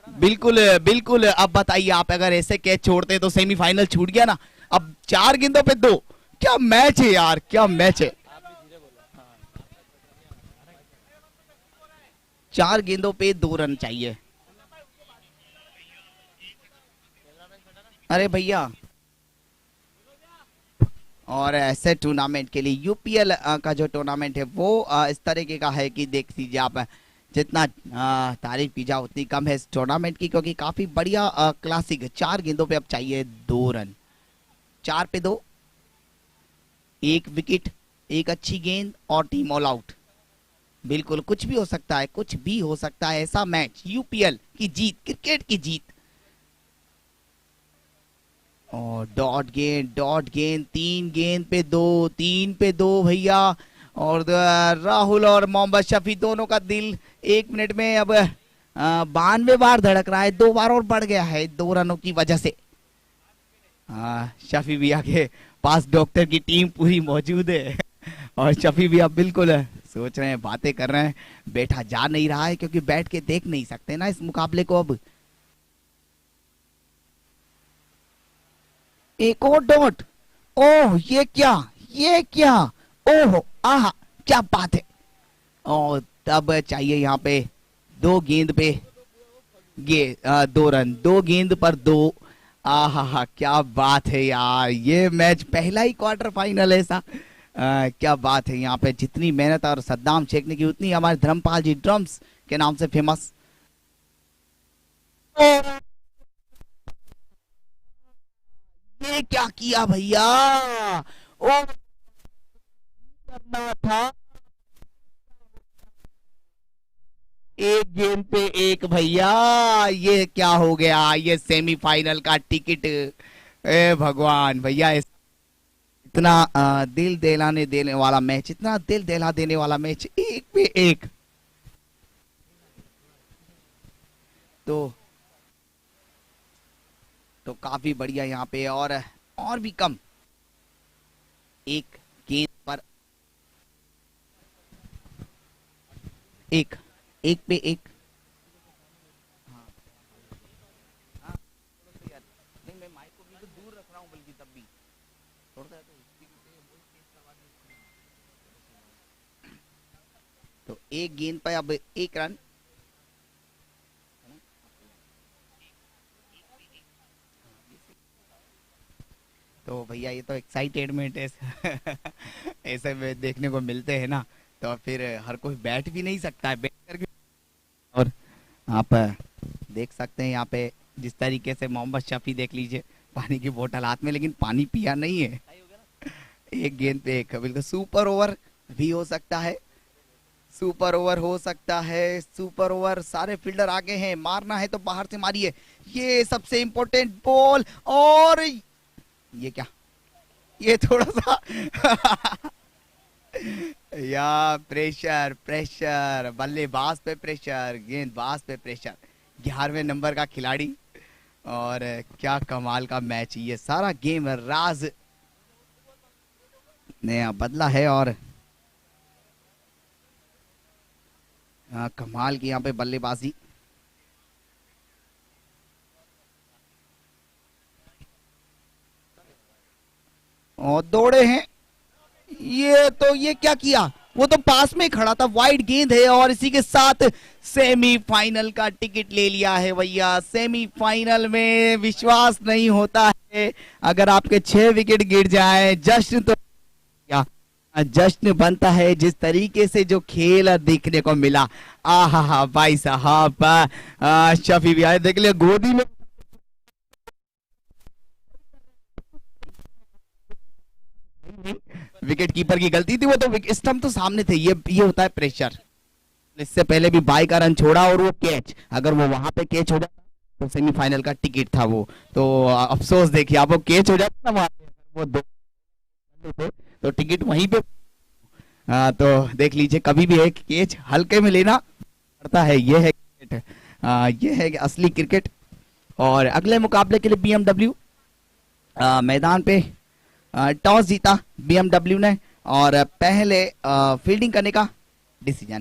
बिल्कुल बिल्कुल। अब बताइए, आप अगर ऐसे कैच छोड़ते तो सेमीफाइनल छूट गया ना। अब 4 गेंदों पे 2, क्या मैच है यार, क्या मैच है। 4 गेंदों पे 2 रन चाहिए। अरे भैया और ऐसे टूर्नामेंट के लिए यूपीएल का जो टूर्नामेंट है वो इस तरीके का है कि देख लीजिए आप, जितना तारीफ की जाए उतनी कम है इस टूर्नामेंट की, क्योंकि काफी बढ़िया क्लासिक 4 गेंदों पे अब चाहिए 2 रन, 4 पे 2, 1 विकेट, 1 अच्छी गेंद और टीम ऑल आउट। बिल्कुल कुछ भी हो सकता है, कुछ भी हो सकता है, ऐसा मैच, यूपीएल की जीत, क्रिकेट की जीत। और डॉट गेंद 3 गेंद पे 2, 3 पे 2 भैया। और राहुल और मोहम्मद शफी दोनों का दिल 1 मिनट में अब 92 बार धड़क रहा है, 2 बार और बढ़ गया है 2 रनों की वजह से। शफी भैया के पास डॉक्टर की टीम पूरी मौजूद है और शफी भैया बिल्कुल सोच रहे हैं, बातें कर रहे हैं, बैठा जा नहीं रहा है क्योंकि बैठ के देख नहीं सकते ना इस मुकाबले को। अब एक और डॉट, ओह ये क्या, ओह आहा क्या बात है। और तब चाहिए यहाँ पे 2 गेंद पे 2 रन, 2 गेंद पर 2। आहा क्या बात है यार, ये मैच पहला ही क्वार्टर फाइनल है ऐसा। क्या बात है, यहाँ पे जितनी मेहनत और सद्दाम शेख ने की उतनी हमारे धर्मपाल जी ड्रम्स के नाम से फेमस। ये क्या किया भैया, ओ करना था, 1 गेंद पे 1 भैया, ये क्या हो गया, ये सेमीफाइनल का टिकट। ए भगवान भैया, इतना दिल दहलाने देने वाला मैच, इतना दिल दहला देने वाला मैच, 1 पे 1। तो काफी बढ़िया यहाँ पे। और भी कम, 1 गेंद पर 1 पे 1। नहीं, मैं माइक को भी तो दूर रख रहा हूँ, बल्कि तब भी थोड़ा सा तो 1 गेंद पे अब 1 रन। तो भैया ये तो एक्साइटेडमेंट ऐसे में देखने को मिलते हैं ना, तो फिर हर कोई बैठ भी नहीं सकता है, बैठ करके। और आप देख सकते हैं यहाँ पे जिस तरीके से मोहम्मद शफी, देख लीजिए पानी की बोतल हाथ में, लेकिन पानी पिया नहीं है। 1 गेंद पे 1, बिल्कुल सुपर ओवर भी हो सकता है, सुपर ओवर हो सकता है, सुपर ओवर। सारे फील्डर आगे हैं, मारना है तो बाहर से मारिए, ये सबसे इंपॉर्टेंट बॉल। और ये क्या, ये थोड़ा सा या प्रेशर, बल्लेबाज पे प्रेशर, गेंदबाज पे प्रेशर, 11वें नंबर का खिलाड़ी। और क्या कमाल का मैच, ये सारा गेम राज ने बदला है। और कमाल की यहाँ पे बल्लेबाजी। और दौड़े हैं, ये क्या किया, वो तो पास में खड़ा था, वाइड गेंद है। और इसी के साथ सेमीफाइनल का टिकट ले लिया है भैया। सेमीफाइनल में विश्वास नहीं होता है, अगर आपके 6 विकेट गिर जाए, जश्न तो जश्न बनता है। जिस तरीके से जो खेल देखने को मिला, आहा भाई साहब, शफी भी आए, देख लिया गोदी में। विकेट कीपर की गलती थी, वो तो स्टंप तो सामने थे। ये होता है प्रेशर। इससे पहले भी बाई का रन छोड़ा और वो कैच, अगर वो वहां पे कैच हो जाता तो सेमीफाइनल का टिकट था वो। तो अफसोस देखिए, आप वो कैच हो जाता ना वहां पे, वो 2 तो टिकट वहीं पे। तो देख लीजिए, कभी भी एक कैच हल्के में लेना पड़ता है। ये है क्रिकेट, ये है असली क्रिकेट। और अगले मुकाबले के लिए बीएमडब्ल्यू मैदान पे टॉस जीता बीएमडब्ल्यू ने और पहले फील्डिंग करने का डिसीजन।